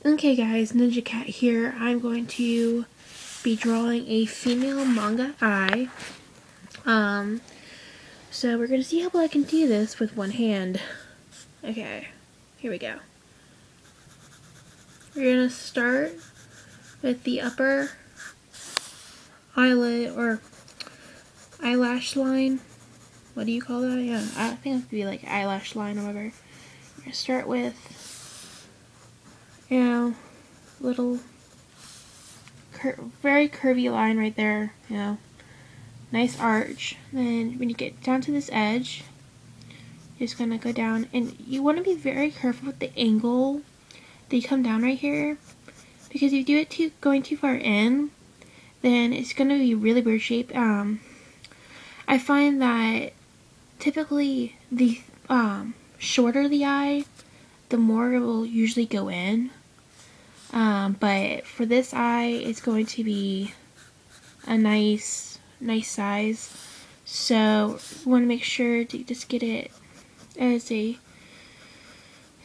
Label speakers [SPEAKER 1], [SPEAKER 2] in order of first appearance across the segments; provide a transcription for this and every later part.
[SPEAKER 1] Okay guys, Ninja Cat here. I'm going to be drawing a female manga eye. So we're going to see how well I can do this with one hand. Okay, here we go. We're going to start with the upper eyelid or eyelash line. What do you call that? Yeah, I think it would be like eyelash line or whatever. We're going to start with, little very curvy line right there, nice arch. Then when you get down to this edge, you're just gonna go down, and you want to be very careful with the angle that you come down right here, because if you do it going too far in, then it's gonna be a really weird shape. I find that typically the shorter the eye, the more it will usually go in. But for this eye, it's going to be a nice size. So you want to make sure to just get it as a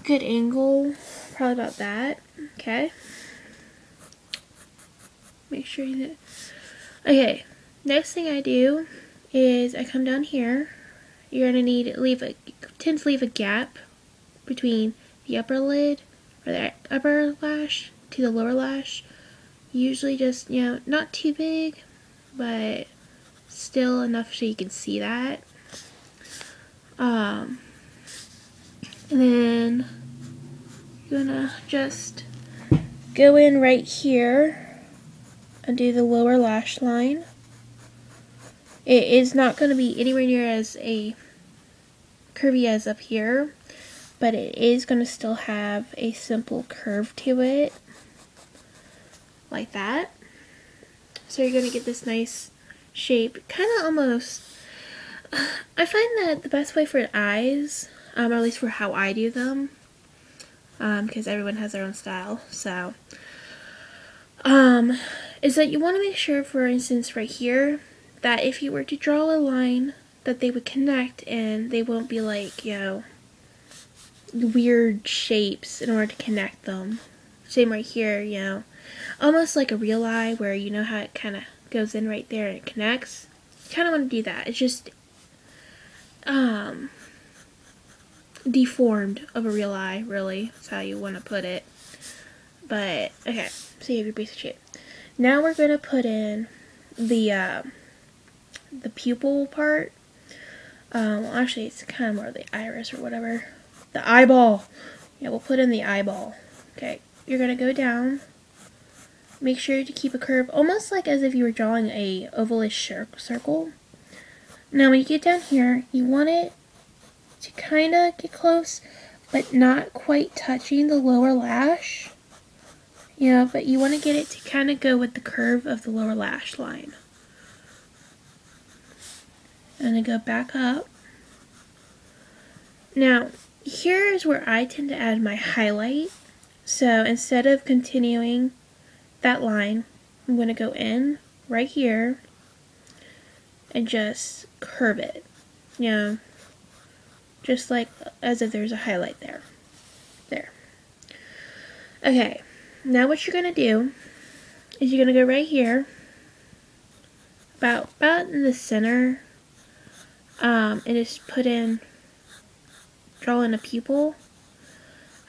[SPEAKER 1] good angle, probably about that. Okay. Make sure you get. Okay. Next thing I do is I come down here. You're gonna need to tend to leave a gap between the upper lid or the upper lash to the lower lash. Usually just, not too big, but still enough so you can see that. And then you're gonna just go in right here and do the lower lash line. It is not going to be anywhere near as curvy as up here, but it is going to still have a simple curve to it, like that. So you're going to get this nice shape, kind of almost. I find that the best way for eyes, or at least for how I do them, because everyone has their own style, so, is that you want to make sure, for instance, right here, that if you were to draw a line, that they would connect and they won't be like, weird shapes in order to connect them. Same right here, almost like a real eye where you know how it kind of goes in right there and it connects. You kind of want to do that. It's just deformed of a real eye, really. That's how you want to put it. But, okay, so you have your basic shape. Now we're going to put in the pupil part. Actually, it's kind of more the iris or whatever. The eyeball. Yeah, we'll put in the eyeball. Okay, you're going to go down. Make sure to keep a curve, almost like as if you were drawing a ovalish circle. Now, when you get down here, you want it to kind of get close, but not quite touching the lower lash. But you want to get it to kind of go with the curve of the lower lash line. And then go back up. Now, here is where I tend to add my highlight. So instead of continuing that line, I'm going to go in right here and just curve it. Just like as if there's a highlight there. There. Okay, now what you're going to do is you're going to go right here, about in the center, and just draw in a pupil.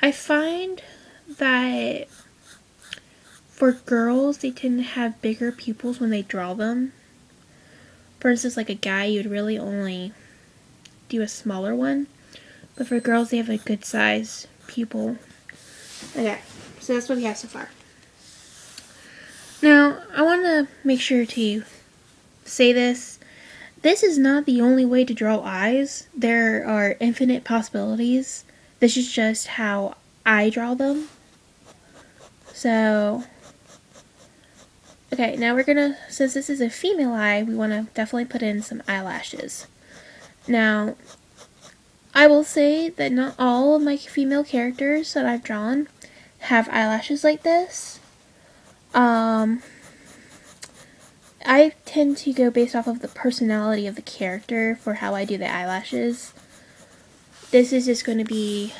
[SPEAKER 1] I find that for girls, they tend to have bigger pupils when they draw them. For instance, like a guy, you would really only do a smaller one. But for girls, they have a good size pupil. Okay, so that's what we have so far. Now, I want to make sure to say this. This is not the only way to draw eyes. There are infinite possibilities. This is just how I draw them. So, okay, now we're gonna, since this is a female eye, we want to definitely put in some eyelashes. Now, I will say that not all of my female characters that I've drawn have eyelashes like this. I tend to go based off of the personality of the character for how I do the eyelashes. This is just going to be,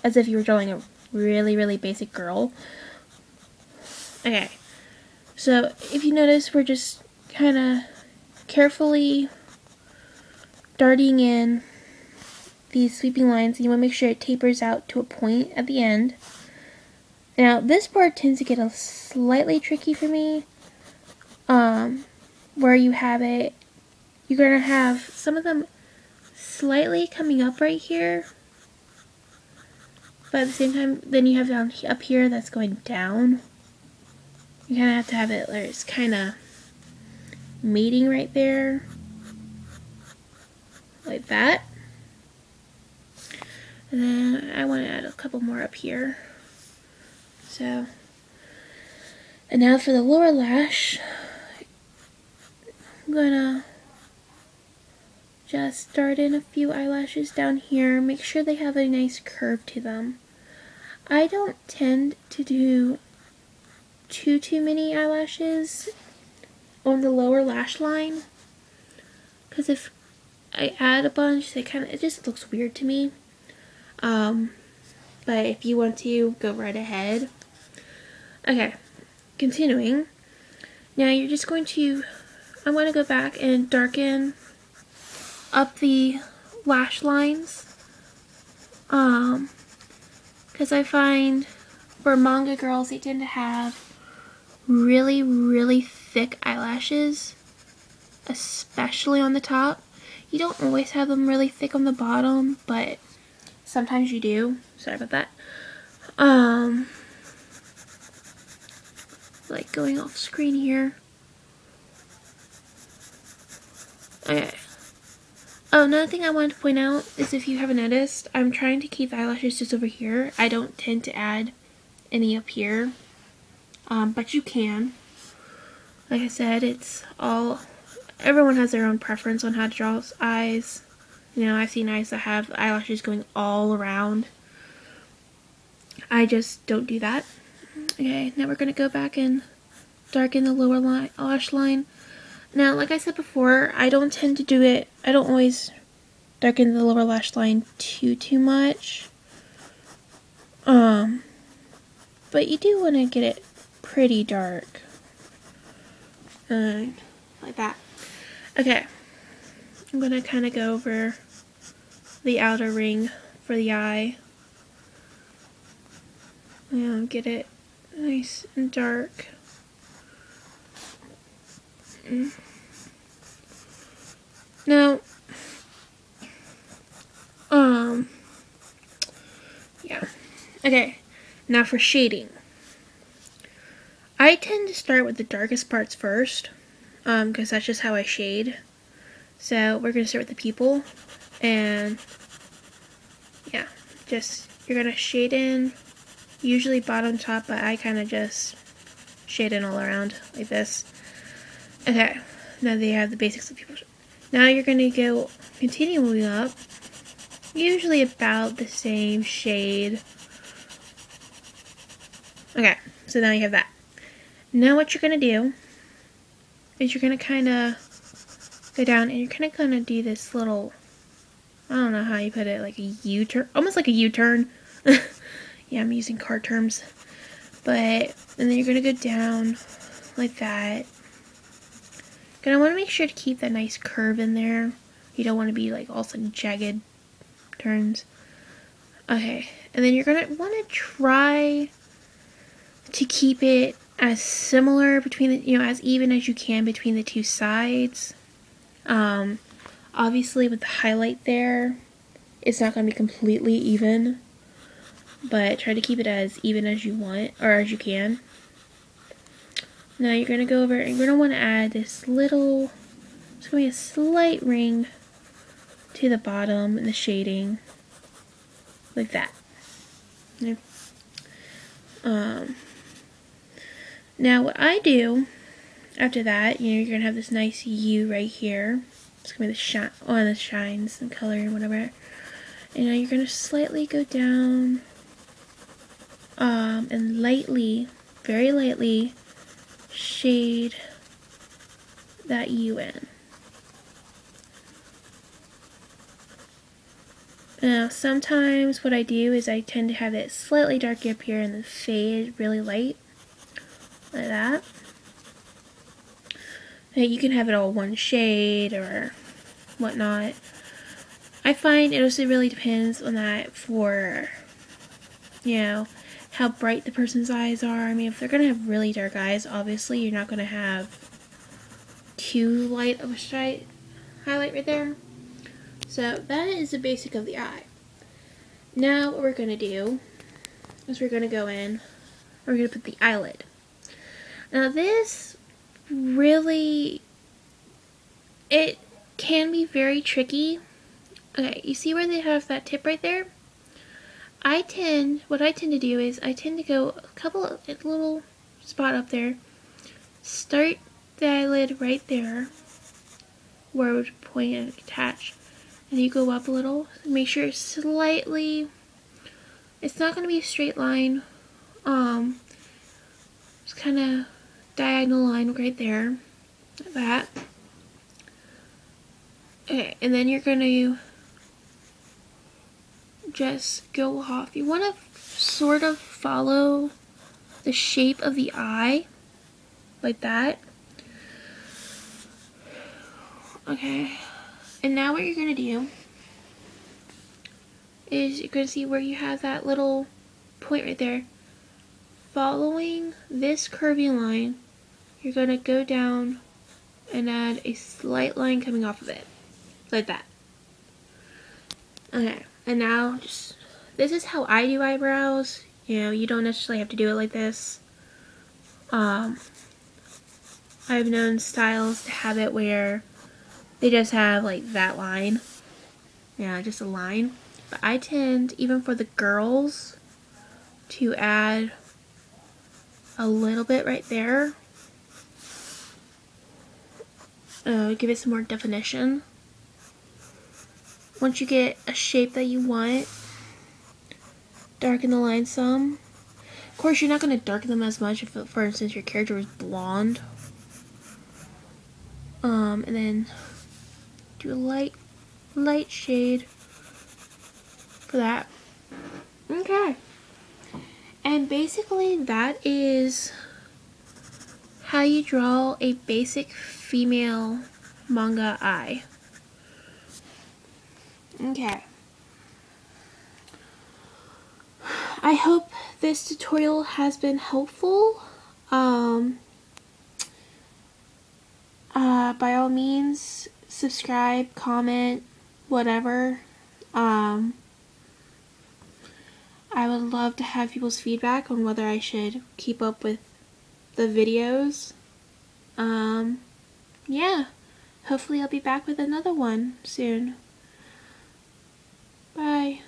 [SPEAKER 1] as if you were drawing a really, really basic girl. Okay, so if you notice, we're just kind of carefully darting in these sweeping lines. You want to make sure it tapers out to a point at the end. Now, this part tends to get a slightly tricky for me, where you have it, you're going to have some of them slightly coming up right here, but at the same time, then you have down up here that's going down. You kind of have to have it where it's kind of meeting right there, like that. And then I want to add a couple more up here. So, and now for the lower lash, I'm gonna just dart in a few eyelashes down here. Make sure they have a nice curve to them. I don't tend to do too many eyelashes on the lower lash line, because if I add a bunch, it just looks weird to me. But if you want to, go right ahead. Okay, continuing. Now you're just going to, I'm going to go back and darken up the lash lines. Because I find for manga girls, they tend to have really, really thick eyelashes, especially on the top. You don't always have them really thick on the bottom, but sometimes you do. Sorry about that. Like going off screen here. Okay. Oh, another thing I wanted to point out is, if you haven't noticed, I'm trying to keep the eyelashes just over here. I don't tend to add any up here, but you can. Like I said, everyone has their own preference on how to draw eyes. You know, I've seen eyes that have eyelashes going all around. I just don't do that. Okay, now we're going to go back and darken the lower lash line. Now, like I said before, I don't tend to do it, I don't always darken the lower lash line too much. But you do want to get it pretty dark. Like that. Okay, I'm going to kind of go over the outer ring for the eye. Get it nice and dark. Now, yeah. Okay, now for shading. I tend to start with the darkest parts first, because that's just how I shade. So we're going to start with the pupil, and yeah, you're going to shade in, usually bottom top, but I kind of just shade in all around like this. Okay, now that you have the basics of pupil. Now you're going to go continuing up, usually about the same shade. Okay, so now you have that. Now what you're going to do is you're going to kind of go down, and you're kind of going to do this little, I don't know how you put it, like a U-turn, almost like a U-turn. Yeah, I'm using card terms. And then you're going to go down like that. And I want to make sure to keep that nice curve in there. You don't want to be like all of a sudden jagged turns. Okay, and then you're going to want to try to keep it as similar between the, as even as you can between the two sides. Obviously with the highlight there, it's not going to be completely even, but try to keep it as even as you want, or as you can. Now you're going to go over and you're going to want to add this little, it's going to be a slight ring to the bottom and the shading, like that. Okay. Now what I do after that, you're going to have this nice U right here. It's going to be the shines and color and whatever. And now you're going to slightly go down and lightly, very lightly, shade that U in. Now, sometimes what I do is I tend to have it slightly darker up here and then fade really light, like that. Now, you can have it all one shade or whatnot. I find it also really depends on that for, you know, how bright the person's eyes are. I mean, if they're going to have really dark eyes, obviously you're not going to have too light of a stripe highlight right there. So that is the basic of the eye. Now what we're going to do is we're going to go in, we're going to put the eyelid. Now this really, it can be very tricky. Okay, you see where they have that tip right there? What I tend to do is I tend to go a couple of little spot up there, start the eyelid right there where it would point and attach, and you go up a little, make sure it's slightly, it's not going to be a straight line, it's kind of diagonal line right there, like that. Okay, and then you're going to just go off. You want to sort of follow the shape of the eye, like that. Okay, and now what you're going to do is you're going to see where you have that little point right there. Following this curvy line, you're going to go down and add a slight line coming off of it, like that. Okay, and now this is how I do eyebrows. You know, you don't necessarily have to do it like this. I've known styles to have it where they just have like that line. Yeah, just a line. But I tend, even for the girls, to add a little bit right there. Give it some more definition. Once you get a shape that you want, darken the line some. Of course, you're not going to darken them as much if, for instance, your character was blonde. And then do a light shade for that. Okay. And basically that is how you draw a basic female manga eye. Okay. I hope this tutorial has been helpful. By all means, subscribe, comment, whatever. I would love to have people's feedback on whether I should keep up with the videos. Yeah. Hopefully I'll be back with another one soon. Bye.